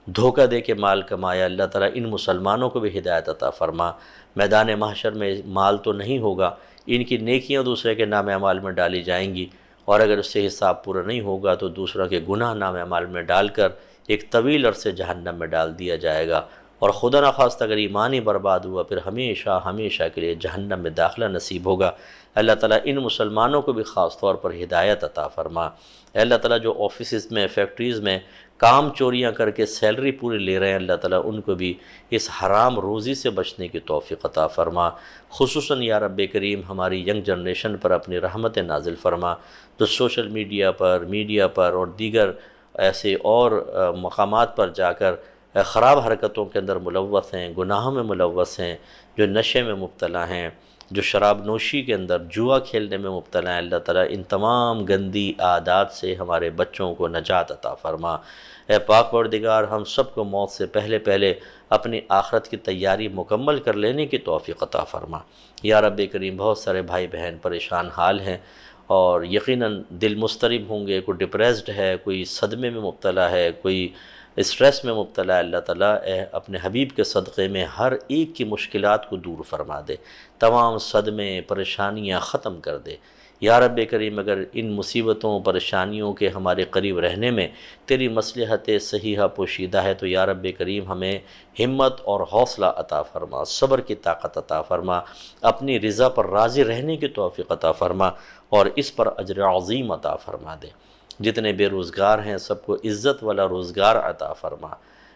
دھوکہ دے کے مال کمایا، اللہ تعالیٰ ان مسلمانوں کو بھی ہدایت عطا فرما، میدان محشر میں مال تو نہیں ہوگا، ان کی نیکیاں دوسرے کے نام اعمال میں ڈالی جائیں گی، اور اگر اس سے حساب پورا نہیں ہوگا تو دوسروں کے گناہ نام اعمال میں ڈال کر ایک طویل عرصے جہنم میں ڈال دیا جائے گا، اور خدا نخواستہ اگر ایمان ہی برباد ہوا پھر ہمیشہ ہمیشہ کے لیے جہنم میں داخلہ نصیب ہوگا۔ اللہ تعالیٰ ان مسلمانوں کو بھی خاص طور پر ہدایت عطا فرما۔ اے اللہ تعالیٰ جو آفیسز میں، فیکٹریز میں کام چوریاں کر کے سیلری پوری لے رہے ہیں، اللہ تعالیٰ ان کو بھی اس حرام روزی سے بچنے کی توفیق عطا فرما، خصوصاً یا رب کریم ہماری ینگ جنریشن پر اپنی رحمت نازل فرما، جو سوشل میڈیا پر اور دیگر ایسے اور مقامات پر جا کر خراب حرکتوں کے اندر ملوث ہیں، گناہوں میں ملوث ہیں، جو نشے میں مبتلا ہیں، جو شراب نوشی کے اندر جوا کھیلنے میں مبتلا ہیں، اللہ تعالیٰ ان تمام گندی عادات سے ہمارے بچوں کو نجات عطا فرما۔ اے پاک پروردگار ہم سب کو موت سے پہلے اپنی آخرت کی تیاری مکمل کر لینے کی توفیق عطا فرما۔ یا رب کریم بہت سارے بھائی بہن پریشان حال ہیں اور یقیناً دل مضطرب ہوں گے، کوئی ڈپریسڈ ہے، کوئی صدمے میں مبتلا ہے، کوئی اسٹریس میں مبتلا ہے، اللہ تعالیٰ اپنے حبیب کے صدقے میں ہر ایک کی مشکلات کو دور فرما دے، تمام صدمے پریشانیاں ختم کر دے۔ یا رب کریم اگر ان مصیبتوں پریشانیوں کے ہمارے قریب رہنے میں تیری مصلحت صحیحہ پوشیدہ ہے تو یا رب کریم ہمیں ہمت اور حوصلہ عطا فرما، صبر کی طاقت عطا فرما، اپنی رضا پر راضی رہنے کی توفیق عطا فرما اور اس پر اجر عظیم عطا فرما دے۔ جتنے بے روزگار ہیں سب کو عزت والا روزگار عطا فرما۔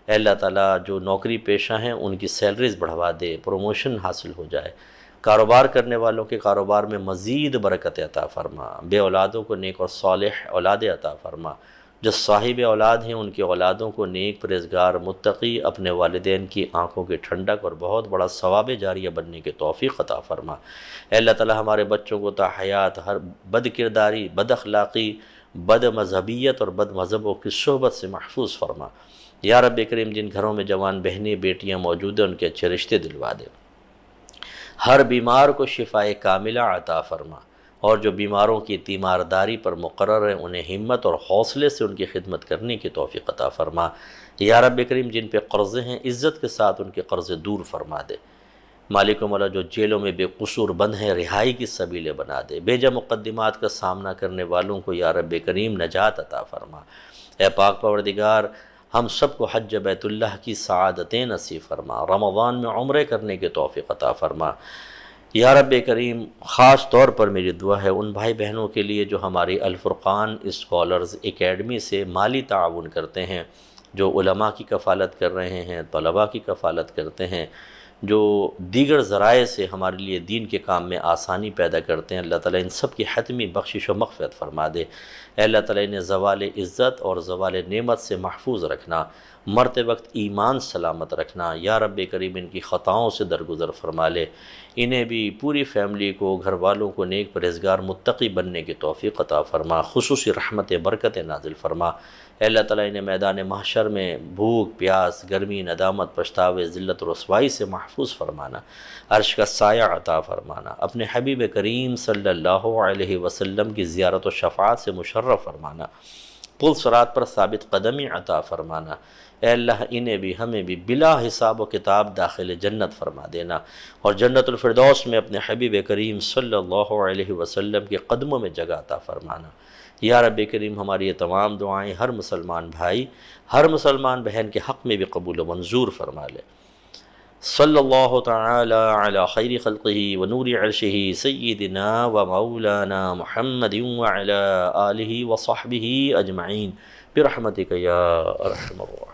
اے اللہ تعالیٰ جو نوکری پیشہ ہیں ان کی سیلریز بڑھوا دے، پروموشن حاصل ہو جائے، کاروبار کرنے والوں کے کاروبار میں مزید برکت عطا فرما، بے اولادوں کو نیک اور صالح اولاد عطا فرما، جو صاحب اولاد ہیں ان کی اولادوں کو نیک، پرہیزگار، متقی، اپنے والدین کی آنکھوں کی ٹھنڈک اور بہت بڑا ثواب جاریہ بننے کی توفیق عطا فرما۔ اے اللہ تعالیٰ ہمارے بچوں کو تا حیات ہر بد کرداری، بد اخلاقی، بد مذہبیت اور بد مذہبوں کی صحبت سے محفوظ فرما۔ یا رب کریم جن گھروں میں جوان بہنیں بیٹیاں موجود ہیں ان کے اچھے رشتے دلوا دے، ہر بیمار کو شفاء کاملہ عطا فرما، اور جو بیماروں کی تیمارداری پر مقرر ہیں انہیں ہمت اور حوصلے سے ان کی خدمت کرنے کی توفیق عطا فرما۔ یا رب کریم جن پہ قرضے ہیں عزت کے ساتھ ان کے قرضے دور فرما دے، مالک و مولا جو جیلوں میں بے قصور بند ہیں رہائی کی سبیلیں بنا دے، بیجا مقدمات کا سامنا کرنے والوں کو یا رب کریم نجات عطا فرما۔ اے پاک پروردگار ہم سب کو حج بیت اللہ کی سعادتیں نصیب فرما، رمضان میں عمرے کرنے کے توفیق عطا فرما۔ یا رب کریم خاص طور پر میری دعا ہے ان بھائی بہنوں کے لیے جو ہماری الفرقان اسکالرز اکیڈمی سے مالی تعاون کرتے ہیں، جو علماء کی کفالت کر رہے ہیں، طلباء کی کفالت کرتے ہیں، جو دیگر ذرائع سے ہمارے لیے دین کے کام میں آسانی پیدا کرتے ہیں، اللہ تعالیٰ ان سب کی حتمی بخشش و مغفرت فرما دے۔ اے اللہ تعالیٰ انہیں زوال عزت اور زوال نعمت سے محفوظ رکھنا، مرتے وقت ایمان سلامت رکھنا، یا رب کریم ان کی خطاؤں سے درگزر فرما لے، انہیں بھی پوری فیملی کو، گھر والوں کو نیک پرہیزگار متقی بننے کی توفیق عطا فرما، خصوصی رحمت برکت نازل فرما۔ اے اللہ تعالیٰ انہیں میدان محشر میں بھوک پیاس، گرمی، ندامت، پچھتاوے، ذلت و رسوائی سے محفوظ فرمانا، عرش کا سایہ عطا فرمانا، اپنے حبیب کریم صلی اللہ علیہ وسلم کی زیارت و شفاعت سے مشرف فرمانا، پل صراط پر ثابت قدمی عطا فرمانا۔ اے اللہ انہیں بھی ہمیں بھی بلا حساب و کتاب داخل جنت فرما دینا، اور جنت الفردوس میں اپنے حبیب کریم صلی اللہ علیہ وسلم کے قدموں میں جگہ عطا فرمانا۔ یا رب کریم ہماری یہ تمام دعائیں ہر مسلمان بھائی، ہر مسلمان بہن کے حق میں بھی قبول و منظور فرما لے۔ صلی اللہ تعالی علی خیر خلقہ ونور عرشہ سیدنا و مولانا محمد وعلی آلہ وصحبہ اجمعین برحمتک یا ارحم الراحمین.